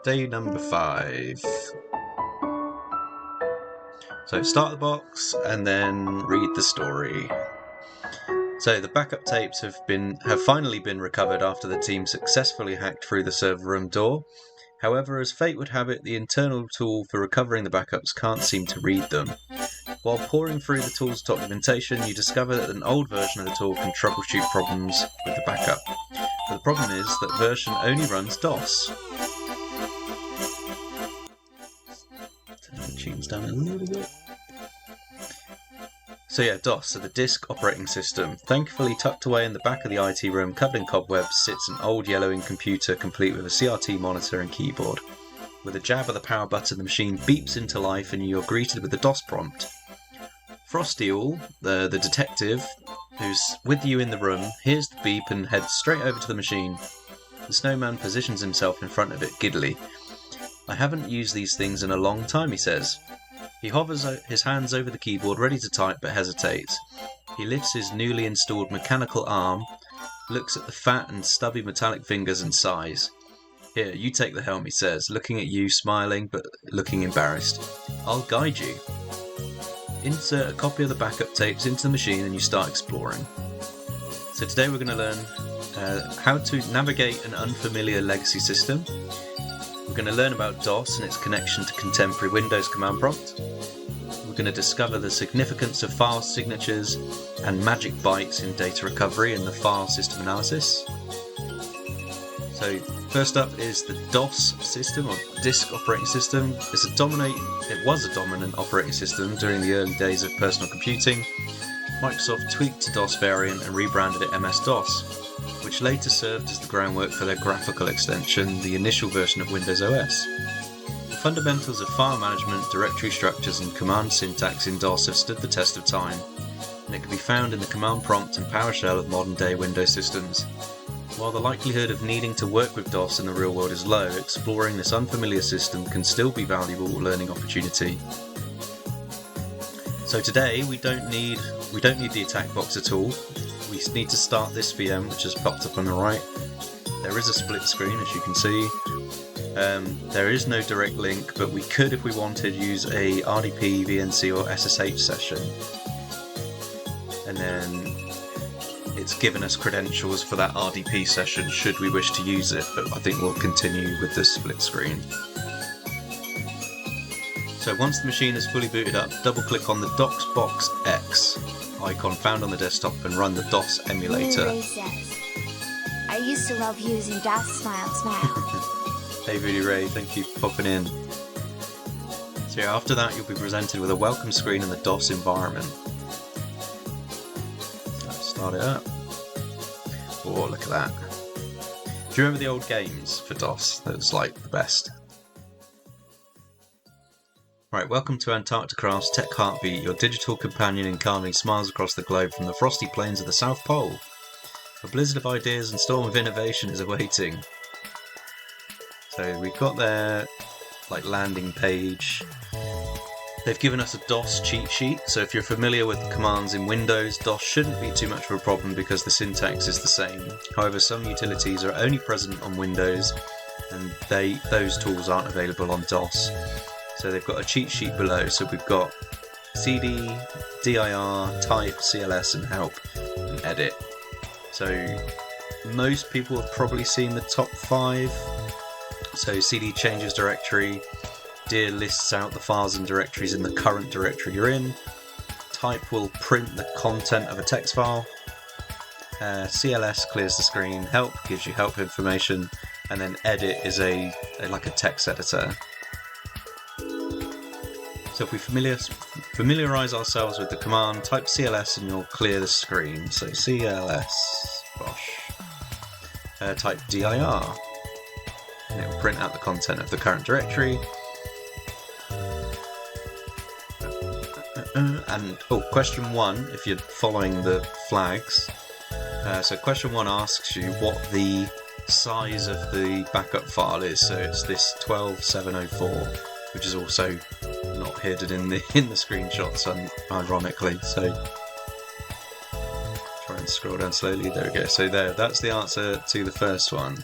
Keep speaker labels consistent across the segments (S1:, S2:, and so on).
S1: Day number 5. So start the box and then read the story. So the backup tapes have finally been recovered after the team successfully hacked through the server room door. However, as fate would have it, the internal tool for recovering the backups can't seem to read them. While poring through the tool's documentation, you discover that an old version of the tool can troubleshoot problems with the backup. But the problem is that version only runs DOS. Turn the tunes down a little bit. So yeah, DOS, so the disk operating system. Thankfully tucked away in the back of the IT room, covered in cobwebs, sits an old yellowing computer complete with a CRT monitor and keyboard. With a jab of the power button, the machine beeps into life and you're greeted with the DOS prompt. Frosteel, the detective, who's with you in the room, hears the beep and heads straight over to the machine. The snowman positions himself in front of it giddily. "I haven't used these things in a long time," he says. He hovers his hands over the keyboard, ready to type, but hesitates. He lifts his newly installed mechanical arm, looks at the fat and stubby metallic fingers and sighs. "Here, you take the helm," he says, looking at you, smiling, but looking embarrassed. "I'll guide you." Insert a copy of the backup tapes into the machine and you start exploring. So today we're going to learn how to navigate an unfamiliar legacy system. We're going to learn about DOS and its connection to contemporary Windows command prompt. We're going to discover the significance of file signatures and magic bytes in data recovery and the file system analysis. So first up is the DOS system, or disk operating system. It was a dominant operating system during the early days of personal computing. Microsoft tweaked the DOS variant and rebranded it MS-DOS, which later served as the groundwork for their graphical extension, the initial version of Windows OS. The fundamentals of file management, directory structures and command syntax in DOS have stood the test of time, and it can be found in the command prompt and PowerShell of modern-day Windows systems. While the likelihood of needing to work with DOS in the real world is low, exploring this unfamiliar system can still be a valuable learning opportunity. So today we don't need the attack box at all. We need to start this VM, which has popped up on the right. There is a split screen, as you can see. There is no direct link, but we could, if we wanted, use a RDP, VNC or SSH session. And then it's given us credentials for that RDP session should we wish to use it, but I think we'll continue with the split screen. So once the machine is fully booted up, double click on the DOSbox X icon found on the desktop and run the DOS emulator.
S2: I used to love using DOS smile.
S1: Hey Voodoo Ray, thank you for popping in. So yeah, after that you'll be presented with a welcome screen in the DOS environment. Let's start it up. Oh, look at that. Do you remember the old games for DOS? That was like the best. Right, welcome to Antarcticraft's Tech Heartbeat, your digital companion in carving smiles across the globe from the frosty plains of the South Pole. A blizzard of ideas and storm of innovation is awaiting. So we've got their landing page. They've given us a DOS cheat sheet, so if you're familiar with the commands in Windows, DOS shouldn't be too much of a problem because the syntax is the same. However, some utilities are only present on Windows, and those tools aren't available on DOS. So they've got a cheat sheet below, so we've got CD, dir, type, CLS and help, and edit. So most people have probably seen the top 5. So CD changes directory, dir lists out the files and directories in the current directory you're in, type will print the content of a text file, CLS clears the screen, help gives you help information, and then edit is like a text editor. So if we familiarise ourselves with the command, type CLS and you'll clear the screen. So CLS, type dir, and it will print out the content of the current directory. And question 1, if you're following the flags. So question 1 asks you what the size of the backup file is. So it's this 12704, which is also not hidden in the screenshots, ironically. So try and scroll down slowly. There we go. So that's the answer to the first one.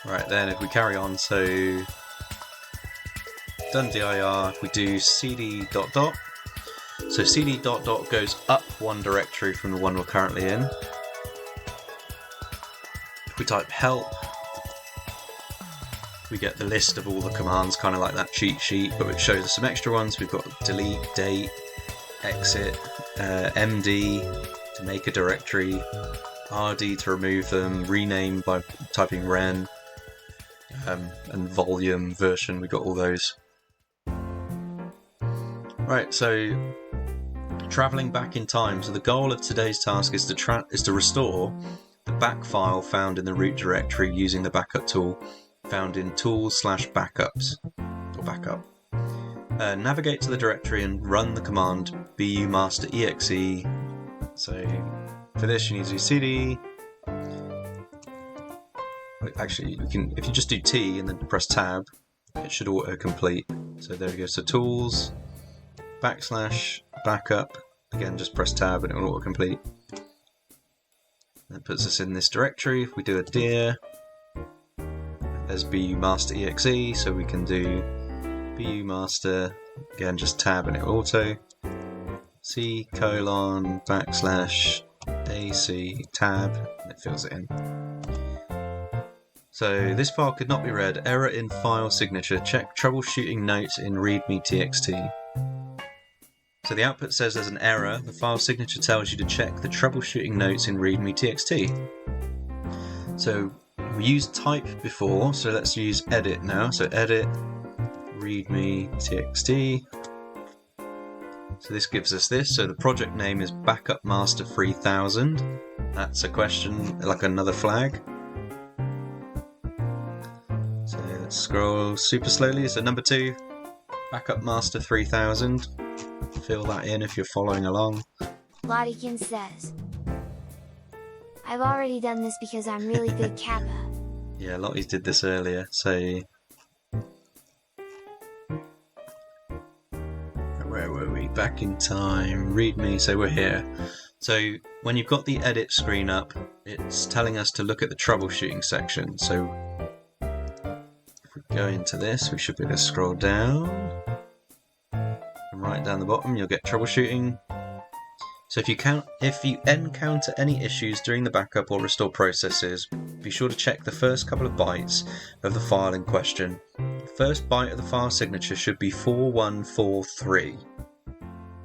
S1: Right, then if we carry on, so done dir, if we do cd ... So cd ... goes up one directory from the one we're currently in. If we type help, we get the list of all the commands, kind of like that cheat sheet, but it shows us some extra ones. We've got delete, date, exit, md to make a directory, rd to remove them, rename by typing ren, and volume, version, we got all those. Right, so travelling back in time. So the goal of today's task is to restore the back file found in the root directory using the backup tool found in tools/backups or backup. Navigate to the directory and run the command bumaster.exe. So for this you need to do cd. Actually, you can, if you just do T and then press tab, it should auto-complete. So there we go. So tools /backup. Again, just press tab and it will auto-complete. That puts us in this directory. If we do a dir, there's bumaster.exe, so we can do bumaster, again just tab and it will auto. C:\/ AC tab, and it fills it in. So this file could not be read. Error in file signature. Check troubleshooting notes in readme.txt. So the output says there's an error. The file signature tells you to check the troubleshooting notes in readme.txt. So we used type before, so let's use edit now. So edit readme.txt. So this gives us this. So the project name is Backup Master 3000. That's a question, like another flag. So let's scroll super slowly. So number 2, Backup Master 3000. Fill that in if you're following along.
S2: Lottikin says, I've already done this because I'm really good Kappa.
S1: Yeah, Lotties did this earlier, so... Where were we? Back in time, readme, so we're here. So when you've got the edit screen up, it's telling us to look at the troubleshooting section. So if we go into this, we should be able to scroll down. And right down the bottom, you'll get troubleshooting. So if you encounter any issues during the backup or restore processes, be sure to check the first couple of bytes of the file in question. The first byte of the file signature should be 4143.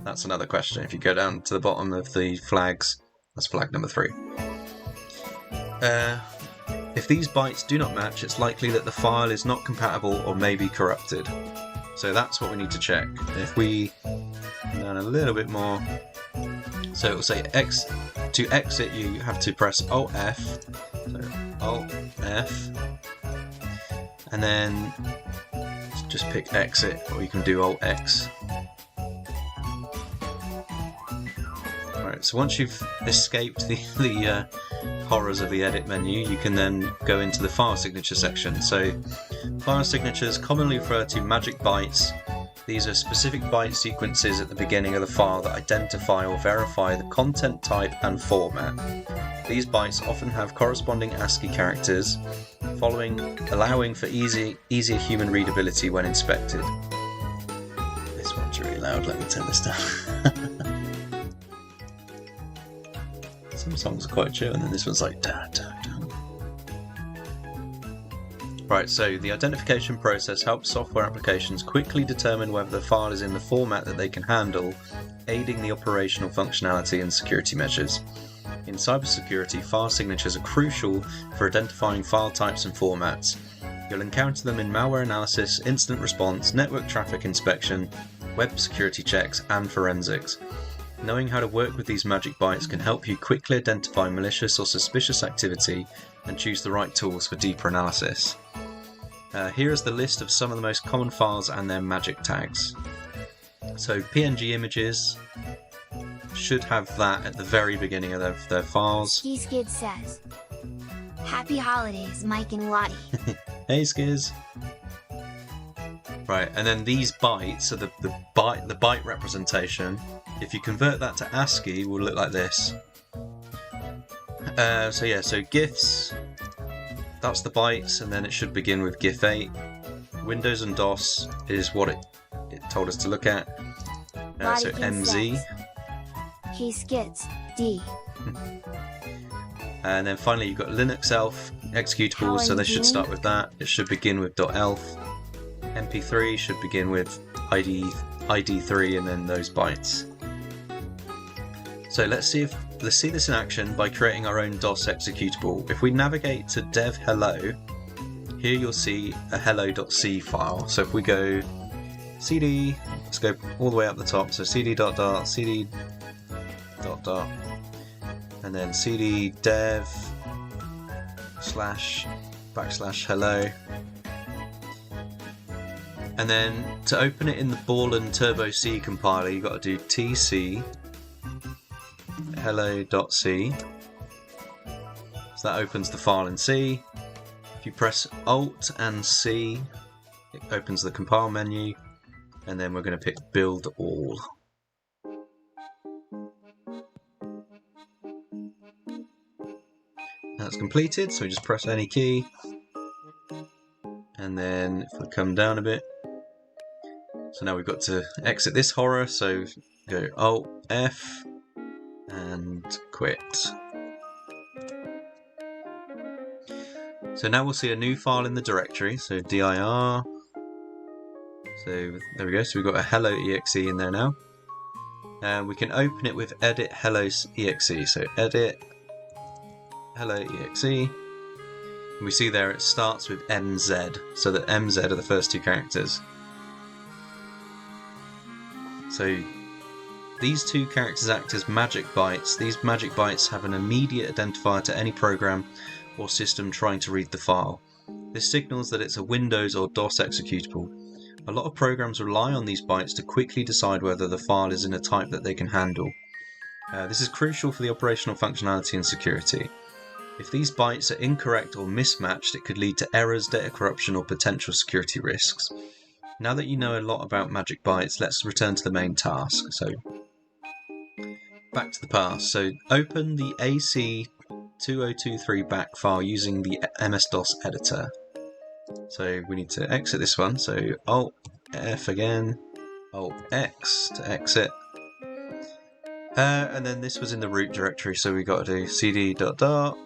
S1: That's another question. If you go down to the bottom of the flags, that's flag number 3. If these bytes do not match, it's likely that the file is not compatible or may be corrupted. So that's what we need to check. If we go down a little bit more, so it will say to exit you have to press Alt F, so Alt F, and then just pick exit, or you can do Alt X. Right, so once you've escaped the horrors of the edit menu, you can then go into the file signature section. So file signatures commonly refer to magic bytes. These are specific byte sequences at the beginning of the file that identify or verify the content type and format. These bytes often have corresponding ASCII characters, allowing for easier human readability when inspected. This one's really loud, let me turn this down. Some songs are quite chill, and then this one's like da da da. Right, so the identification process helps software applications quickly determine whether the file is in the format that they can handle, aiding the operational functionality and security measures. In cybersecurity, file signatures are crucial for identifying file types and formats. You'll encounter them in malware analysis, incident response, network traffic inspection, web security checks, and forensics. Knowing how to work with these magic bytes can help you quickly identify malicious or suspicious activity and choose the right tools for deeper analysis. Here is the list of some of the most common files and their magic tags. So PNG images should have that at the very beginning of their files.
S2: Ski Skid says, Happy holidays, Mike and Lottie.
S1: Hey Skiz! Right, and then these bytes, so the byte representation, if you convert that to ASCII, will look like this. So GIFs that's the bytes, and then it should begin with GIF8. Windows and DOS is what it told us to look at. So MZ.
S2: He skits D.
S1: And then finally you've got Linux elf executables, so they should start with that. It should begin with .elf. MP3 should begin with ID3 and then those bytes. So let's see this in action by creating our own DOS executable. If we navigate to dev hello, here you'll see a hello.c file. So if we go cd, let's go all the way up the top, so cd.dart, cd.dart, and then cd dev /\hello. And then to open it in the Ball and Turbo C compiler, you've got to do tc hello.c. So that opens the file in C. If you press Alt and C, it opens the compile menu, and then we're going to pick build all. That's completed, so we just press any key, and then if we come down a bit, so now we've got to exit this horror, so go Alt F and quit. So now we'll see a new file in the directory, so dir. So there we go, so we've got a hello.exe in there now. And we can open it with edit hello.exe, so edit hello.exe. And we see there it starts with MZ, so that MZ are the first two characters. So these two characters act as magic bytes. These magic bytes have an immediate identifier to any program or system trying to read the file. This signals that it's a Windows or DOS executable. A lot of programs rely on these bytes to quickly decide whether the file is in a type that they can handle. This is crucial for the operational functionality and security. If these bytes are incorrect or mismatched, it could lead to errors, data corruption, or potential security risks. Now that you know a lot about magic bytes, let's return to the main task. So back to the past. So open the AC2023 back file using the MS-DOS editor. So we need to exit this one. So Alt F again, Alt X to exit. And then this was in the root directory, so we got to do cd.dart,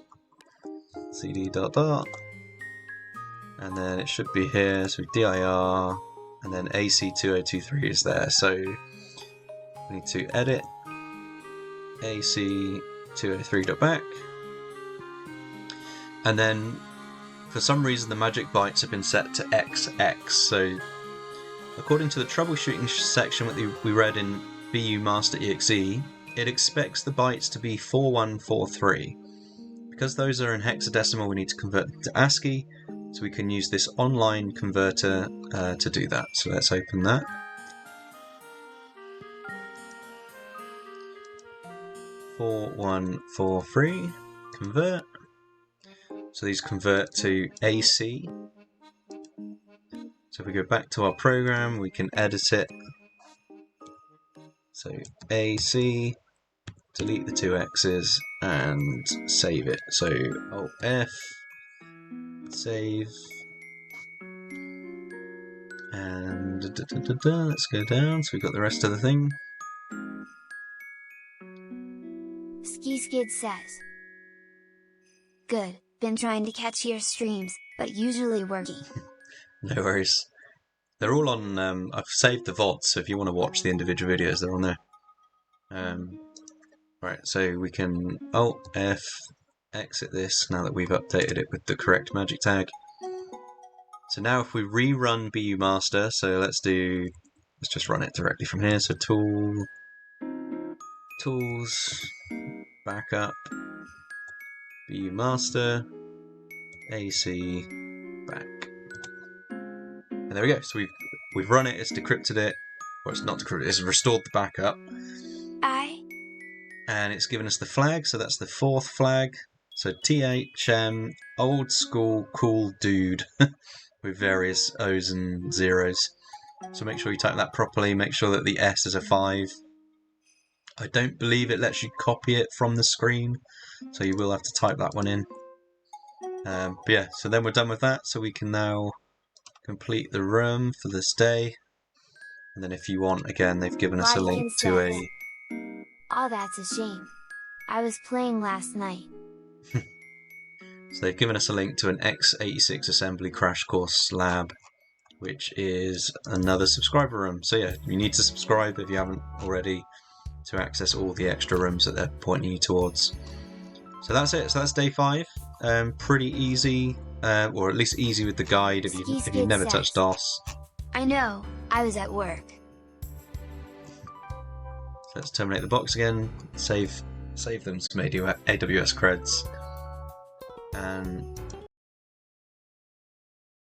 S1: cd.dart, and then it should be here. So dir, and then AC2023 is there. So we need to edit AC203.back, and then for some reason the magic bytes have been set to XX. So according to the troubleshooting section that we read in BU Master EXE, it expects the bytes to be 4143. Because those are in hexadecimal, we need to convert them to ASCII, so we can use this online converter to do that. So let's open that. (4143) convert. So these convert to AC. So if we go back to our program, we can edit it. So AC, delete the two X's, and save it. So Alt F, save, and let's go down. So we've got the rest of the thing.
S2: Ski Skid says, "Good, been trying to catch your streams, but usually working."
S1: No worries. They're all on, I've saved the VODs, so if you want to watch the individual videos, they're on there. Right, so we can Alt F, exit this now that we've updated it with the correct magic tag. So now if we rerun BU Master, so let's just run it directly from here. So Tools, Backup, BU Master, AC, back. And there we go. So we've run it, it's decrypted it. Well, it's not decrypted, it's restored the backup. And it's given us the flag, so that's the fourth flag. So THM, old school cool dude, with various O's and zeros. So make sure you type that properly, make sure that the S is a 5. I don't believe it lets you copy it from the screen, so you will have to type that one in. But yeah, so then we're done with that, so we can now complete the room for this day. And then if you want, again, they've given us a link to a...
S2: Oh, that's a shame. I was playing last night.
S1: So they've given us a link to an x86 assembly crash course lab, which is another subscriber room. So yeah, you need to subscribe if you haven't already to access all the extra rooms that they're pointing you towards. So that's it. So that's day 5. Pretty easy, or at least easy with the guide if you've never touched DOS.
S2: I know, I was at work.
S1: So let's terminate the box again, save them some AWS creds, and